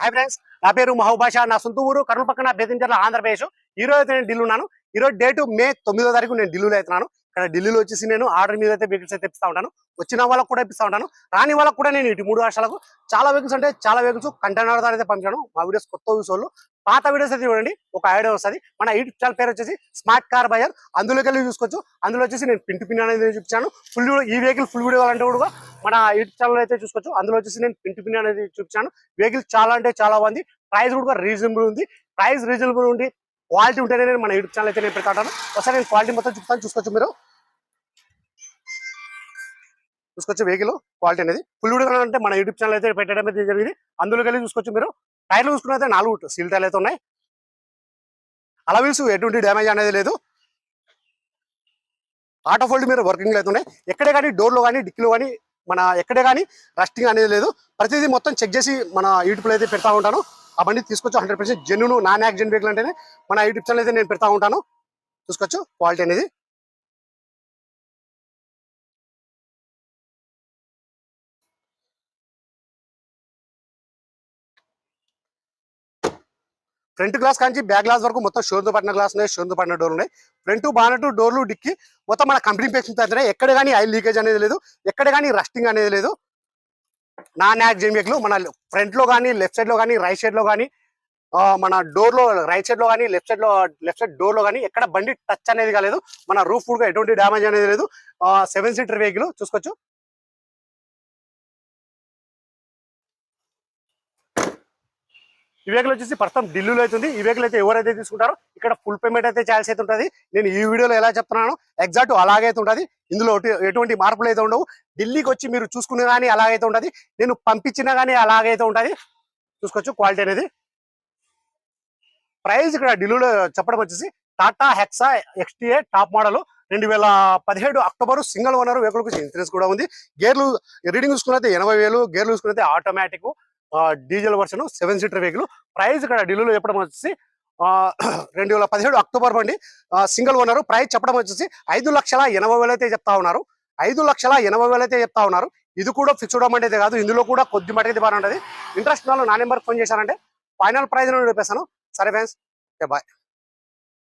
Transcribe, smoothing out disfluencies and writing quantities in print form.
Hi friends, నా పేరు మహబూబాషా. నా సొంత ఊరు కర్నూలు పక్కన బేతంచెర్ల, ఆంధ్రప్రదేశ్. ఈ రోజు అయితే నేను ఢిల్లీ ఉన్నాను. ఈ రోజు డేటు మే 9వ తారీఖు నేను ఢిల్లీలో అవుతున్నాను. ఇక్కడ ఢిల్లీలో వచ్చేసి నేను ఆర్డర్ మీద అయితే వెహికల్స్ అయితే ఇప్పిస్తా ఉంటాను. వచ్చిన వాళ్ళకు కూడా ఇప్పిస్తా ఉంటాను, రాని వాళ్ళకు కూడా నేను ఇటు 3 రాష్ట్రాలకు చాలా వెహికల్స్ అంటే చాలా వెహికల్స్ కంటైనర్ ద్వారా అయితే పంపించాను. మా వీడియోస్ కొత్త వాళ్ళు పాత వీడియోస్ అయితే చూడండి, ఒక ఐడియా వస్తుంది. మన యూట్యూబ్ ఛానల్ పేరు వచ్చేసి స్మార్ట్ కార్ బయర్. అందులోకి వెళ్ళి చూసుకోవచ్చు. అందులో వచ్చేసి నేను పిన్ అనేది చూపించాను. ఫుల్ ఈ వెహికల్ ఫుల్ వీడియో అంటే కూడా మన యూట్యూబ్ ఛానల్ అయితే చూసుకోవచ్చు. అందులో వచ్చేసి నేను పిన్ అనేది చూపించాను. వెహికల్ చాలా అంటే చాలా బాగుంది. ప్రైస్ కూడా రీజనబుల్ ఉంది. ప్రైస్ రీజనబుల్ ఉంది, క్వాలిటీ ఉంటేనే నేను మన యూట్యూబ్ ఛానల్ అయితే నేను పెడతాను. ఒకసారి నేను క్వాలిటీ మొత్తం చూపిస్తాను, చూసుకోవచ్చు. మీరు చూసుకోవచ్చు వెహికల్ క్వాలిటీ అనేది ఫుల్ వీడియో అంటే మన యూట్యూబ్ ఛానల్ అయితే పెట్టడం అయితే జరిగింది. అందులోకి వెళ్ళి చూసుకోవచ్చు. మీరు టైర్లు చూసుకున్న అయితే 4 సీల్ టైర్లు అయితే ఉన్నాయి. అలవీల్స్ ఎటువంటి డ్యామేజ్ అనేది లేదు. ఆటో ఫోల్డ్ మీరు వర్కింగ్ అయితే ఉన్నాయి. ఎక్కడే కానీ డోర్లో కానీ డిక్కీలో కానీ మన ఎక్కడే కానీ రస్టింగ్ అనేది లేదు. ప్రతిదీ మొత్తం చెక్ చేసి మన యూట్యూబ్లో అయితే పెడతా ఉంటాను. ఆ బండి తీసుకొచ్చు 100% జెన్యూన్ నాన్ యాక్సిడెంట్ వెహికల్ అంటేనే మన యూట్యూబ్ ఛానల్ అయితే నేను పెడతా ఉంటాను. చూసుకోవచ్చు క్వాలిటీ అనేది. ఫ్రంట్ గ్లాస్ కానీ బ్యాక్ గ్లాస్ వరకు మొత్తం షోర్తో పడిన గ్లాస్ ఉన్నాయి, షోర్తో పడిన డోర్లు ఉన్నాయి. ఫ్రంట్ బానెట్ డోర్లు డిక్కి మొత్తం మన కంపెనీ పేషెంట్ అయితే ఎక్కడ కానీ ఆయిల్ లీకేజ్ అనేది లేదు, ఎక్కడ కానీ రస్టింగ్ అనేది లేదు. నాన్ యాక్సిడెంట్ వెహికల్ మన ఫ్రంట్ లో కానీ లెఫ్ట్ సైడ్ లో కానీ రైట్ సైడ్ లో కానీ మన డోర్ లో రైట్ సైడ్ లో కానీ లెఫ్ట్ సైడ్ డోర్ లో కానీ ఎక్కడ బండి టచ్ అనేది కాలేదు. మన రూఫ్ కూడా ఎటువంటి డ్యామేజ్ అనేది లేదు. 7 సీటర్ వెహికల్ చూసుకోవచ్చు. ఈ వెహికల్ వచ్చేసి ప్రస్తుతం ఢిల్లీలో అవుతుంది. ఈ వెహికల్ అయితే ఎవరైతే తీసుకుంటారో ఇక్కడ ఫుల్ పేమెంట్ అయితే ఛాన్స్ అయితే ఉంటుంది. నేను ఈ వీడియోలో ఎలా చెప్తున్నాను ఎగ్జాక్ట్ అలాగే అయితే ఉంటుంది. ఇందులో ఎటువంటి మార్పులు అయితే ఉండవు. ఢిల్లీకి వచ్చి మీరు చూసుకునే కానీ అలాగైతే ఉంటుంది, నేను పంపించినా కానీ అలాగైతే ఉంటుంది. చూసుకోవచ్చు క్వాలిటీ అనేది. ప్రైస్ ఇక్కడ ఢిల్లీలో చెప్పడం వచ్చేసి Tata Hexa XTA top model 2017 October single owner vehicle కు ఇన్సూరెన్స్ కూడా ఉంది. గేర్లు రీడింగ్ చూసుకున్నైతే 80,000, గేర్లు చూసుకున్నైతే automatic diesel version 7 seater vehicle. Price ఇక్కడ ఢిల్లీలో చెప్పడం వచ్చేసి 2017 అక్టోబర్ బండి సింగిల్ ఓనర్. ప్రైస్ చెప్పడం వచ్చేసి 5,80,000 అయితే చెప్తా ఉన్నారు. 5,80,000 అయితే చెప్తా ఉన్నారు. ఇది కూడా ఫిక్స్డ్ అమౌంట్ అయితే కాదు, ఇందులో కూడా కొద్ది మటుకు బాగా ఉంటుంది. ఇంట్రెస్ట్ వాళ్ళు నా నెంబర్ ఫోన్ చేశారంటే ఫైనల్ ప్రైజ్ చెప్పేస్తాను. సరే ఫ్రెండ్స్, బాయ్.